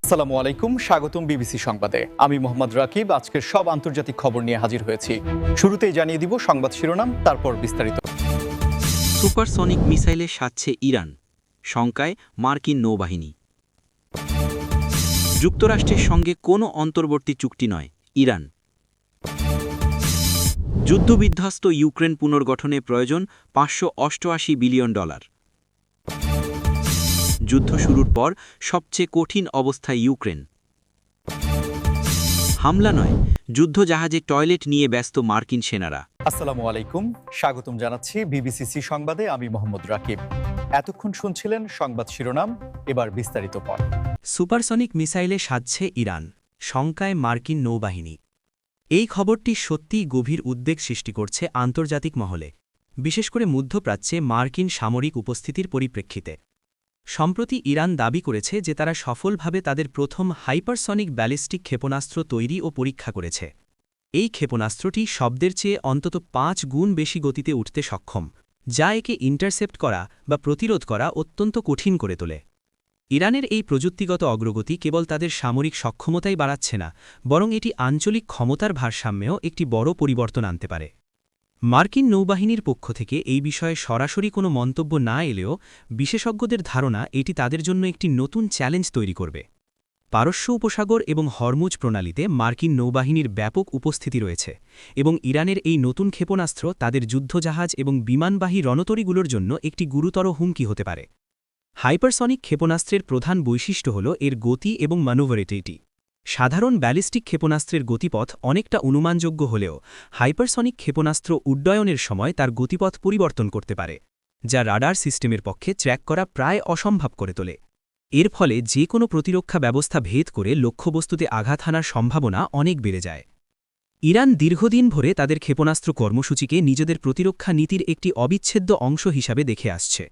আসসালামু আলাইকুম, স্বাগতম বিবিসি সংবাদে। আমি মোহাম্মদ রাকিব। আজকের সব আন্তর্জাতিক খবর নিয়ে হাজির হয়েছি। শুরুতেই জানিয়ে দিব সংবাদ শিরোনাম, তারপর বিস্তারিত। সুপারসনিক মিসাইলে সাজছে ইরান, শঙ্কায় মার্কিন নৌবাহিনী। যুক্তরাষ্ট্রের সঙ্গে কোনো অন্তর্বর্তী চুক্তি নয় ইরান। যুদ্ধবিধ্বস্ত ইউক্রেন পুনর্গঠনে প্রয়োজন $588 বিলিয়ন। যুদ্ধ শুরুর পর সবচেয়ে কঠিন অবস্থায় ইউক্রেন। হামলা নয়, যুদ্ধজাহাজে টয়লেট নিয়ে ব্যস্ত মার্কিন সেনারা। আসসালামু আলাইকুম, স্বাগতম জানাচ্ছি বিবিসি সংবাদে। আমি মোহাম্মদ রাকিব। এতক্ষণ শুনছিলেন সংবাদ শিরোনাম, এবার বিস্তারিত পর। সুপারসনিক মিসাইলে সাজছে ইরান, শঙ্কায় মার্কিন নৌবাহিনী। এই খবরটি সত্যিই গভীর উদ্বেগ সৃষ্টি করছে আন্তর্জাতিক মহলে, বিশেষ করে মধ্যপ্রাচ্যে মার্কিন সামরিক উপস্থিতির পরিপ্রেক্ষিতে। সম্প্রতি ইরান দাবি করেছে যে তারা সফলভাবে তাদের প্রথম হাইপারসনিক ব্যালিস্টিক ক্ষেপণাস্ত্র তৈরি ও পরীক্ষা করেছে। এই ক্ষেপণাস্ত্রটি শব্দের চেয়ে অন্তত 5 গুণ বেশি গতিতে উঠতে সক্ষম, যা একে ইন্টারসেপ্ট করা বা প্রতিরোধ করা অত্যন্ত কঠিন করে তোলে। ইরানের এই প্রযুক্তিগত অগ্রগতি কেবল তাদের সামরিক সক্ষমতাই বাড়াচ্ছে না, বরং এটি আঞ্চলিক ক্ষমতার ভারসাম্যেও একটি বড় পরিবর্তন আনতে পারে। মার্কিন নৌবাহিনীর পক্ষ থেকে এই বিষয়ে সরাসরি কোনো মন্তব্য না এলেও বিশেষজ্ঞদের ধারণা এটি তাদের জন্য একটি নতুন চ্যালেঞ্জ তৈরি করবে। পারস্য উপসাগর এবং হরমুজ প্রণালীতে মার্কিন নৌবাহিনীর ব্যাপক উপস্থিতি রয়েছে, এবং ইরানের এই নতুন ক্ষেপণাস্ত্র তাদের যুদ্ধজাহাজ এবং বিমানবাহী রণতরীগুলোর জন্য একটি গুরুতর হুমকি হতে পারে। হাইপারসনিক ক্ষেপণাস্ত্রের প্রধান বৈশিষ্ট্য হল এর গতি এবং ম্যানুভারেটিলিটি। সাধারণ ব্যালিস্টিক ক্ষেপণাস্ত্রের গতিপথ অনেকটা অনুমানযোগ্য হলেও হাইপারসনিক ক্ষেপণাস্ত্র উড্ডয়নের সময় তার গতিপথ পরিবর্তন করতে পারে, যা রাডার সিস্টেমের পক্ষে ট্র্যাক করা প্রায় অসম্ভব করে তোলে। এর ফলে যে কোনো প্রতিরক্ষা ব্যবস্থা ভেদ করে লক্ষ্যবস্তুতে আঘাত হানার সম্ভাবনা অনেক বেড়ে যায়। ইরান দীর্ঘদিন ধরে তাদের ক্ষেপণাস্ত্র কর্মসূচিকে নিজেদের প্রতিরক্ষা নীতির একটি অবিচ্ছেদ্য অংশ হিসাবে দেখে আসছে।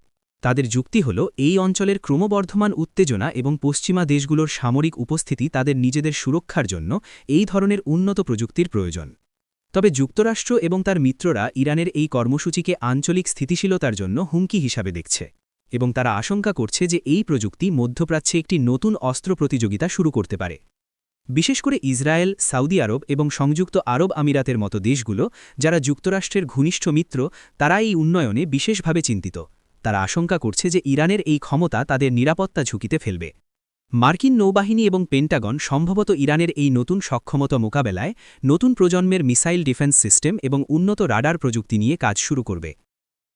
তাদের যুক্তি হল এই অঞ্চলের ক্রমবর্ধমান উত্তেজনা এবং পশ্চিমা দেশগুলোর সামরিক উপস্থিতি তাদের নিজেদের সুরক্ষার জন্য এই ধরনের উন্নত প্রযুক্তির প্রয়োজন। তবে যুক্তরাষ্ট্র এবং তার মিত্ররা ইরানের এই কর্মসূচিকে আঞ্চলিক স্থিতিশীলতার জন্য হুমকি হিসাবে দেখছে, এবং তারা আশঙ্কা করছে যে এই প্রযুক্তি মধ্যপ্রাচ্যে একটি নতুন অস্ত্র প্রতিযোগিতা শুরু করতে পারে। বিশেষ করে ইসরায়েল, সৌদি আরব এবং সংযুক্ত আরব আমিরাতের মতো দেশগুলো, যারা যুক্তরাষ্ট্রের ঘনিষ্ঠ মিত্র, তারা এই উন্নয়নে বিশেষভাবে চিন্তিত। তারা আশঙ্কা করছে যে ইরানের এই ক্ষমতা তাদের নিরাপত্তা ঝুঁকিতে ফেলবে। মার্কিন নৌবাহিনী এবং পেন্টাগন সম্ভবত ইরানের এই নতুন সক্ষমতা মোকাবেলায় নতুন প্রজন্মের মিসাইল ডিফেন্স সিস্টেম এবং উন্নত রাডার প্রযুক্তি নিয়ে কাজ শুরু করবে।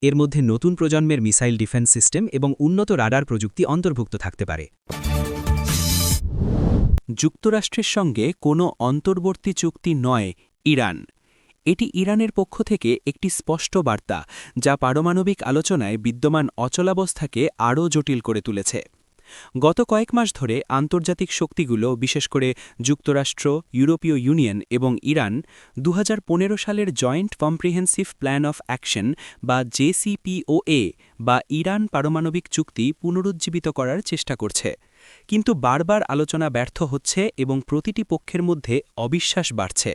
এর মধ্যে নতুন প্রজন্মের মিসাইল ডিফেন্স সিস্টেম এবং উন্নত রাডার প্রযুক্তি অন্তর্ভুক্ত থাকতে পারে। যুক্তরাষ্ট্রের সঙ্গে কোনো অন্তর্বর্তী চুক্তি নয় ইরান। এটি ইরানের পক্ষ থেকে একটি স্পষ্ট বার্তা, যা পারমাণবিক আলোচনায় বিদ্যমান অচলাবস্থাকে আরও জটিল করে তুলেছে। গত কয়েক মাস ধরে আন্তর্জাতিক শক্তিগুলো, বিশেষ করে যুক্তরাষ্ট্র, ইউরোপীয় ইউনিয়ন এবং ইরান 2015 সালের joint comprehensive plan of action বা JCPOA বা ইরান পারমাণবিক চুক্তি পুনরুজ্জীবিত করার চেষ্টা করছে। কিন্তু বারবার আলোচনা ব্যর্থ হচ্ছে এবং প্রতিটি পক্ষের মধ্যে অবিশ্বাস বাড়ছে।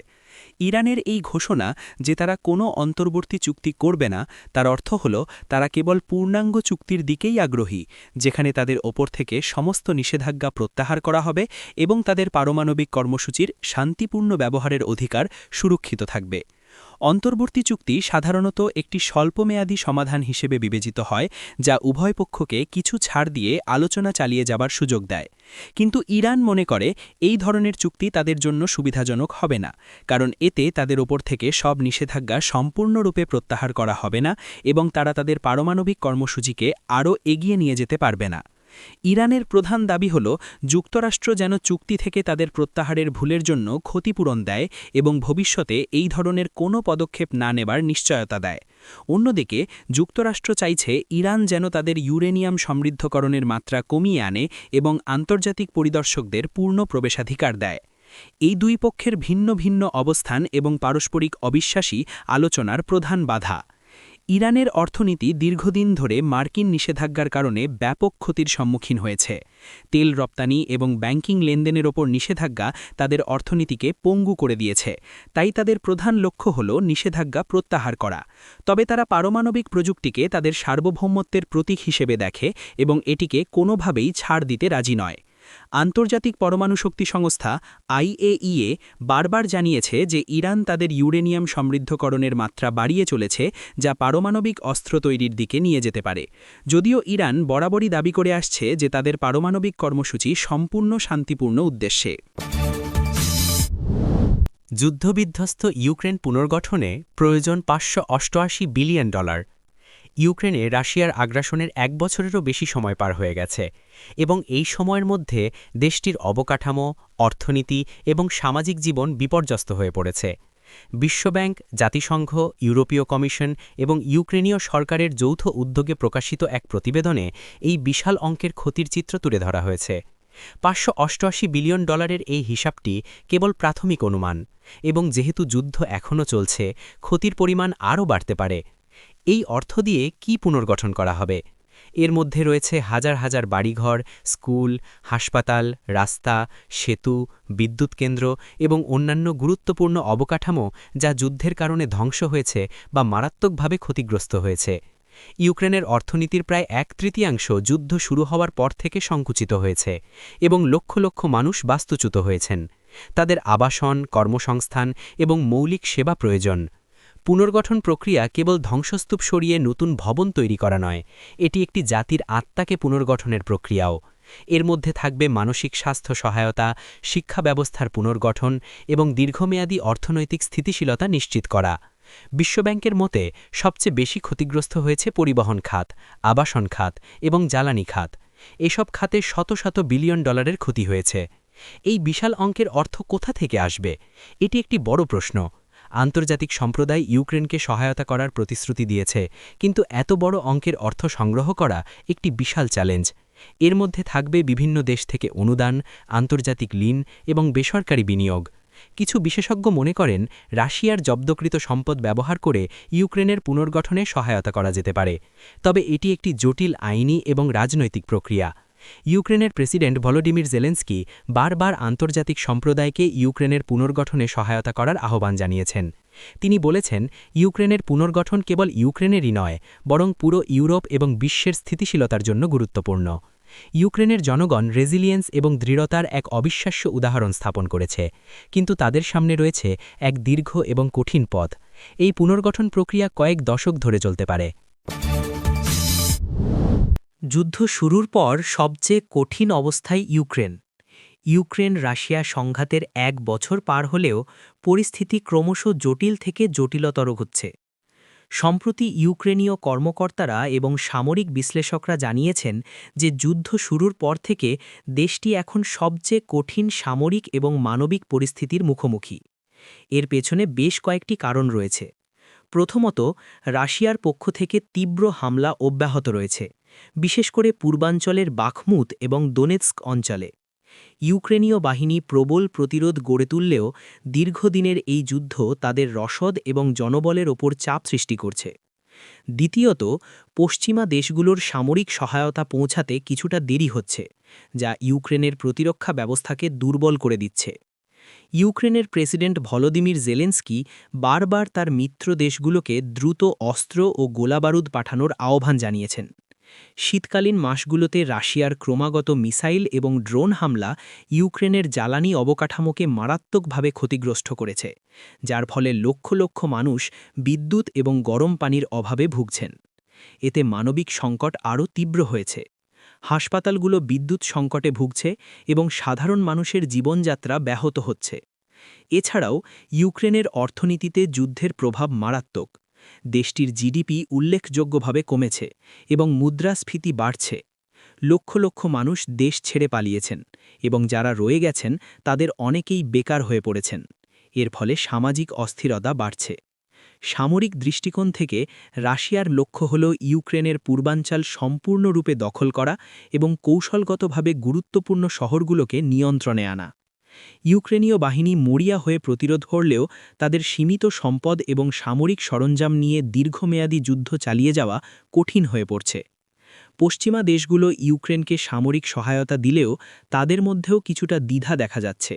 ইরানের এই ঘোষণা যে তারা কোনো অন্তর্বর্তী চুক্তি করবে না, তার অর্থ হল তারা কেবল পূর্ণাঙ্গ চুক্তির দিকেই আগ্রহী, যেখানে তাদের ওপর থেকে সমস্ত নিষেধাজ্ঞা প্রত্যাহার করা হবে এবং তাদের পারমাণবিক কর্মসূচির শান্তিপূর্ণ ব্যবহারের অধিকার সুরক্ষিত থাকবে। অন্তর্বর্তী চুক্তি সাধারণত একটি স্বল্পমেয়াদী সমাধান হিসেবে বিবেচিত হয়, যা উভয় পক্ষকে কিছু ছাড় দিয়ে আলোচনা চালিয়ে যাবার সুযোগ দেয়। কিন্তু ইরান মনে করে এই ধরনের চুক্তি তাদের জন্য সুবিধাজনক হবে না, কারণ এতে তাদের ওপর থেকে সব নিষেধাজ্ঞা সম্পূর্ণরূপে প্রত্যাহার করা হবে না এবং তারা তাদের পারমাণবিক কর্মসূচিকে আরও এগিয়ে নিয়ে যেতে পারবে না। ইরানের প্রধান দাবি হল যুক্তরাষ্ট্র যেন চুক্তি থেকে তাদের প্রত্যাহারের ভুলের জন্য ক্ষতিপূরণ দেয় এবং ভবিষ্যতে এই ধরনের কোনো পদক্ষেপ না নেবার নিশ্চয়তা দেয়। অন্যদিকে যুক্তরাষ্ট্র চাইছে ইরান যেন তাদের ইউরেনিয়াম সমৃদ্ধকরণের মাত্রা কমিয়ে আনে এবং আন্তর্জাতিক পরিদর্শকদের পূর্ণ প্রবেশাধিকার দেয়। এই দুই পক্ষের ভিন্ন ভিন্ন অবস্থান এবং পারস্পরিক অবিশ্বাসী আলোচনার প্রধান বাধা। ইরানের অর্থনীতি দীর্ঘদিন ধরে মার্কিন নিষেধাজ্ঞার কারণে ব্যাপক ক্ষতির সম্মুখীন হয়েছে। তেল রপ্তানি এবং ব্যাংকিং লেনদেনের ওপর নিষেধাজ্ঞা তাদের অর্থনীতিকে পঙ্গু করে দিয়েছে, তাই তাদের প্রধান লক্ষ্য হল নিষেধাজ্ঞা প্রত্যাহার করা। তবে তারা পারমাণবিক প্রযুক্তিকে তাদের সার্বভৌমত্বের প্রতীক হিসেবে দেখে এবং এটিকে কোনোভাবেই ছাড় দিতে রাজি নয়। আন্তর্জাতিক পরমাণু শক্তি সংস্থা IAEA বারবার জানিয়েছে যে ইরান তাদের ইউরেনিয়াম সমৃদ্ধকরণের মাত্রা বাড়িয়ে চলেছে, যা পারমাণবিক অস্ত্র তৈরির দিকে নিয়ে যেতে পারে। যদিও ইরান বরাবরই দাবি করে আসছে যে তাদের পারমাণবিক কর্মসূচি সম্পূর্ণ শান্তিপূর্ণ উদ্দেশ্যে। যুদ্ধবিধ্বস্ত ইউক্রেন পুনর্গঠনে প্রয়োজন $588 বিলিয়ন। ইউক্রেনে রাশিয়ার আগ্রাসনের 1 বছরেরও বেশি সময় পার হয়ে গেছে এবং এই সময়ের মধ্যে দেশটির অবকাঠামো, অর্থনীতি এবং সামাজিক জীবন বিপর্যস্ত হয়ে পড়েছে। বিশ্বব্যাংক, জাতিসংঘ, ইউরোপীয় কমিশন এবং ইউক্রেনীয় সরকারের যৌথ উদ্যোগে প্রকাশিত এক প্রতিবেদনে এই বিশাল অঙ্কের ক্ষতির চিত্র তুলে ধরা হয়েছে। $588 বিলিয়ন এই হিসাবটি কেবল প্রাথমিক অনুমান, এবং যেহেতু যুদ্ধ এখনও চলছে, ক্ষতির পরিমাণ আরও বাড়তে পারে। এই অর্থ দিয়ে কি পুনর্গঠন করা হবে? এর মধ্যে রয়েছে হাজার হাজার বাড়িঘর, স্কুল, হাসপাতাল, রাস্তা, সেতু, বিদ্যুৎ কেন্দ্র এবং অন্যান্য গুরুত্বপূর্ণ অবকাঠামো যা যুদ্ধের কারণে ধ্বংস হয়েছে বা মারাত্মকভাবে ক্ষতিগ্রস্ত হয়েছে। ইউক্রেনের অর্থনীতির প্রায় 1/3 যুদ্ধ শুরু হওয়ার পর থেকে সংকুচিত হয়েছে এবং লক্ষ লক্ষ মানুষ বাস্তুচ্যুত হয়েছেন। তাদের আবাসন, কর্মসংস্থান এবং মৌলিক সেবা প্রয়োজন। পুনর্গঠন প্রক্রিয়া কেবল ধ্বংসস্তূপ সরিয়ে নতুন ভবন তৈরি করা নয়, এটি একটি জাতির আত্মাকে পুনর্গঠনের প্রক্রিয়াও। এর মধ্যে থাকবে মানসিক স্বাস্থ্য সহায়তা, শিক্ষা ব্যবস্থার পুনর্গঠন এবং দীর্ঘমেয়াদী অর্থনৈতিক স্থিতিশীলতা নিশ্চিত করা। বিশ্বব্যাংকের মতে সবচেয়ে বেশি ক্ষতিগ্রস্ত হয়েছে পরিবহন খাত, আবাসন খাত এবং জ্বালানি খাত। এসব খাতে শত শত বিলিয়ন ডলারের ক্ষতি হয়েছে। এই বিশাল অঙ্কের অর্থ কোথা থেকে আসবে? এটি একটি বড় প্রশ্ন। আন্তর্জাতিক সম্প্রদায় ইউক্রেনকে সহায়তা করার প্রতিশ্রুতি দিয়েছে, কিন্তু এত বড় অঙ্কের অর্থ সংগ্রহ করা একটি বিশাল চ্যালেঞ্জ। এর মধ্যে থাকবে বিভিন্ন দেশ থেকে অনুদান, আন্তর্জাতিক ঋণ এবং বেসরকারি বিনিয়োগ। কিছু বিশেষজ্ঞ মনে করেন রাশিয়ার জব্দকৃত সম্পদ ব্যবহার করে ইউক্রেনের পুনর্গঠনে সহায়তা করা যেতে পারে, তবে এটি একটি জটিল আইনি এবং রাজনৈতিক প্রক্রিয়া। ইউক্রেনের প্রেসিডেন্ট ভলোডিমির জেলেন্সকি বারবার আন্তর্জাতিক সম্প্রদায়কে ইউক্রেনের পুনর্গঠনে সহায়তা করার আহ্বান জানিয়েছেন। তিনি বলেছেন, ইউক্রেনের পুনর্গঠন কেবল ইউক্রেনেরই নয়, বরং পুরো ইউরোপ এবং বিশ্বের স্থিতিশীলতার জন্য গুরুত্বপূর্ণ। ইউক্রেনের জনগণ রেজিলিয়েন্স এবং দৃঢ়তার এক অবিশ্বাস্য উদাহরণ স্থাপন করেছে, কিন্তু তাদের সামনে রয়েছে এক দীর্ঘ এবং কঠিন পথ। এই পুনর্গঠন প্রক্রিয়া কয়েক দশক ধরে চলতে পারে। যুদ্ধ শুরুর পর সবচেয়ে কঠিন অবস্থায় ইউক্রেন রাশিয়া সংঘাতের 1 বছর পার হলেও পরিস্থিতি ক্রমশ জটিল থেকে জটিলতর হচ্ছে। সম্প্রতি ইউক্রেনীয় কর্মকর্তারা এবং সামরিক বিশ্লেষকরা জানিয়েছেন যে যুদ্ধ শুরুর পর থেকে দেশটি এখন সবচেয়ে কঠিন সামরিক এবং মানবিক পরিস্থিতির মুখোমুখি। এর পেছনে বেশ কয়েকটি কারণ রয়েছে। প্রথমত, রাশিয়ার পক্ষ থেকে তীব্র হামলা অব্যাহত রয়েছে, বিশেষ করে পূর্বাঞ্চলের বাখমুত এবং দোনেৎস্ক অঞ্চলে। ইউক্রেনীয় বাহিনী প্রবল প্রতিরোধ গড়ে তুললেও দীর্ঘদিনের এই যুদ্ধ তাদের রসদ এবং জনবলের ওপর চাপ সৃষ্টি করছে। দ্বিতীয়ত, পশ্চিমা দেশগুলোর সামরিক সহায়তা পৌঁছাতে কিছুটা দেরি হচ্ছে, যা ইউক্রেনের প্রতিরক্ষা ব্যবস্থাকে দুর্বল করে দিচ্ছে। ইউক্রেনের প্রেসিডেন্ট ভলোদিমির জেলেন্সকি বারবার তার মিত্র দেশগুলোকে দ্রুত অস্ত্র ও গোলাবারুদ পাঠানোর আহ্বান জানিয়েছেন। শীতকালীন মাসগুলোতে রাশিয়ার ক্রমাগত মিসাইল এবং ড্রোন হামলা ইউক্রেনের জ্বালানি অবকাঠামোকে মারাত্মকভাবে ক্ষতিগ্রস্ত করেছে, যার ফলে লক্ষ লক্ষ মানুষ বিদ্যুৎ এবং গরম পানির অভাবে ভুগছেন। এতে মানবিক সংকট আরও তীব্র হয়েছে। হাসপাতালগুলো বিদ্যুৎ সংকটে ভুগছে এবং সাধারণ মানুষের জীবনযাত্রা ব্যাহত হচ্ছে। এছাড়াও ইউক্রেনের অর্থনীতিতে যুদ্ধের প্রভাব মারাত্মক। দেশটির জিডিপি উল্লেখযোগ্যভাবে কমেছে এবং মুদ্রাস্ফীতি বাড়ছে। লক্ষ লক্ষ মানুষ দেশ ছেড়ে পালিয়েছেন এবং যারা রয়ে গেছেন তাদের অনেকেই বেকার হয়ে পড়েছেন। এর ফলে সামাজিক অস্থিরতা বাড়ছে। সামরিক দৃষ্টিকোণ থেকে রাশিয়ার লক্ষ্য হল ইউক্রেনের পূর্বাঞ্চল সম্পূর্ণরূপে দখল করা এবং কৌশলগতভাবে গুরুত্বপূর্ণ শহরগুলোকে নিয়ন্ত্রণে আনা। ইউক্রেনীয় বাহিনী মরিয়া হয়ে প্রতিরোধ করলেও তাদের সীমিত সম্পদ এবং সামরিক সরঞ্জাম নিয়ে দীর্ঘমেয়াদী যুদ্ধ চালিয়ে যাওয়া কঠিন হয়ে পড়ছে। পশ্চিমা দেশগুলো ইউক্রেনকে সামরিক সহায়তা দিলেও তাদের মধ্যেও কিছুটা দ্বিধা দেখা যাচ্ছে,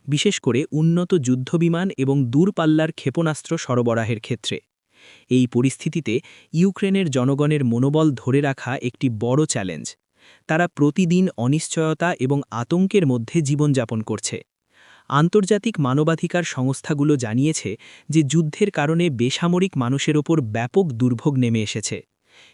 বিশেষ করে উন্নত যুদ্ধবিমান এবং দূরপাল্লার ক্ষেপণাস্ত্র সরবরাহের ক্ষেত্রে। এই পরিস্থিতিতে ইউক্রেনের জনগণের মনোবল ধরে রাখা একটি বড় চ্যালেঞ্জ। তারা প্রতিদিন অনিশ্চয়তা এবং আতঙ্কের মধ্যে জীবনযাপন করছে। আন্তর্জাতিক মানবাধিকার সংস্থাগুলো জানিয়েছে যে যুদ্ধের কারণে বেসামরিক মানুষের ওপর ব্যাপক দুর্ভোগ নেমে এসেছে।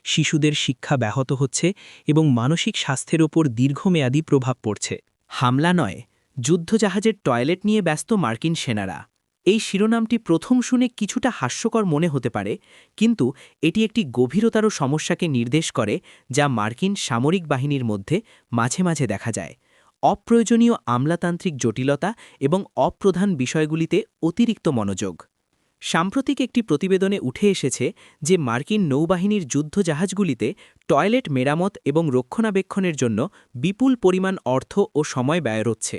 শিশুদের শিক্ষা ব্যাহত হচ্ছে এবং মানসিক স্বাস্থ্যের ওপর দীর্ঘমেয়াদী প্রভাব পড়ছে। হামলা নয়, যুদ্ধজাহাজের টয়লেট নিয়ে ব্যস্ত মার্কিন সেনারা। এই শিরোনামটি প্রথম শুনে কিছুটা হাস্যকর মনে হতে পারে, কিন্তু এটি একটি গভীরতর সমস্যাকে নির্দেশ করে যা মার্কিন সামরিক বাহিনীর মধ্যে মাঝে মাঝে দেখা যায়। অপ্রয়োজনীয় আমলাতান্ত্রিক জটিলতা এবং অপ্রধান বিষয়গুলিতে অতিরিক্ত মনোযোগ। সাম্প্রতিক একটি প্রতিবেদনে উঠে এসেছে যে মার্কিন নৌবাহিনীর যুদ্ধজাহাজগুলিতে টয়লেট মেরামত এবং রক্ষণাবেক্ষণের জন্য বিপুল পরিমাণ অর্থ ও সময় ব্যয় হচ্ছে।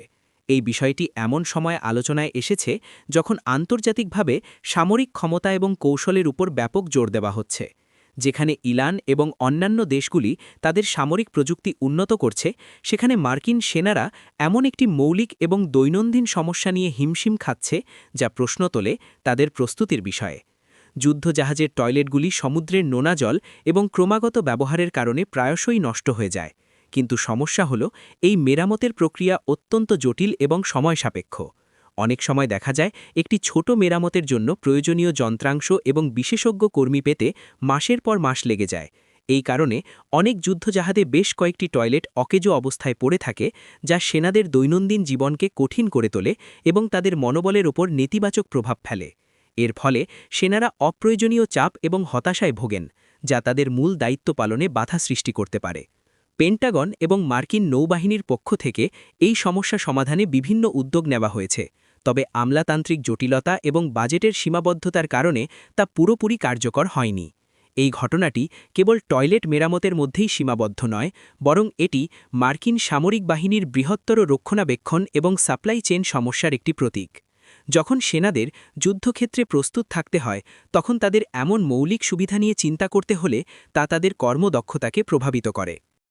এই বিষয়টি এমন সময় আলোচনায় এসেছে যখন আন্তর্জাতিকভাবে সামরিক ক্ষমতা এবং কৌশলের উপর ব্যাপক জোর দেওয়া হচ্ছে। যেখানে ইরান এবং অন্যান্য দেশগুলি তাদের সামরিক প্রযুক্তি উন্নত করছে, সেখানে মার্কিন সেনারা এমন একটি মৌলিক এবং দৈনন্দিন সমস্যা নিয়ে হিমশিম খাচ্ছে যা প্রশ্ন তোলে তাদের প্রস্তুতির বিষয়ে। যুদ্ধজাহাজের টয়লেটগুলি সমুদ্রের নোনা জল এবং ক্রমাগত ব্যবহারের কারণে প্রায়শই নষ্ট হয়ে যায়, কিন্তু সমস্যা হল এই মেরামতের প্রক্রিয়া অত্যন্ত জটিল এবং সময় সাপেক্ষ। অনেক সময় দেখা যায় একটি ছোট মেরামতের জন্য প্রয়োজনীয় যন্ত্রাংশ এবং বিশেষজ্ঞ কর্মী পেতে মাসের পর মাস লেগে যায়। এই কারণে অনেক যুদ্ধজাহাজে বেশ কয়েকটি টয়লেট অকেজো অবস্থায় পড়ে থাকে, যা সেনাদের দৈনন্দিন জীবনকে কঠিন করে তোলে এবং তাদের মনোবলের ওপর নেতিবাচক প্রভাব ফেলে। এর ফলে সেনারা অপ্রয়োজনীয় চাপ এবং হতাশায় ভোগেন, যা তাদের মূল দায়িত্ব পালনে বাধা সৃষ্টি করতে পারে। পেন্টাগন এবং মার্কিন নৌবাহিনীর পক্ষ থেকে এই সমস্যা সমাধানে বিভিন্ন উদ্যোগ নেওয়া হয়েছে, তবে আমলাতান্ত্রিক জটিলতা এবং বাজেটের সীমাবদ্ধতার কারণে তা পুরোপুরি কার্যকর হয়নি। এই ঘটনাটি কেবল টয়লেট মেরামতের মধ্যেই সীমাবদ্ধ নয়, বরং এটি মার্কিন সামরিক বাহিনীর বৃহত্তর রক্ষণাবেক্ষণ এবং সাপ্লাই চেইন সমস্যার একটি প্রতীক। যখন সেনাদের যুদ্ধক্ষেত্রে প্রস্তুত থাকতে হয়, তখন তাদের এমন মৌলিক সুবিধা নিয়ে চিন্তা করতে হলে তা তাদের কর্মদক্ষতাকে প্রভাবিত করে।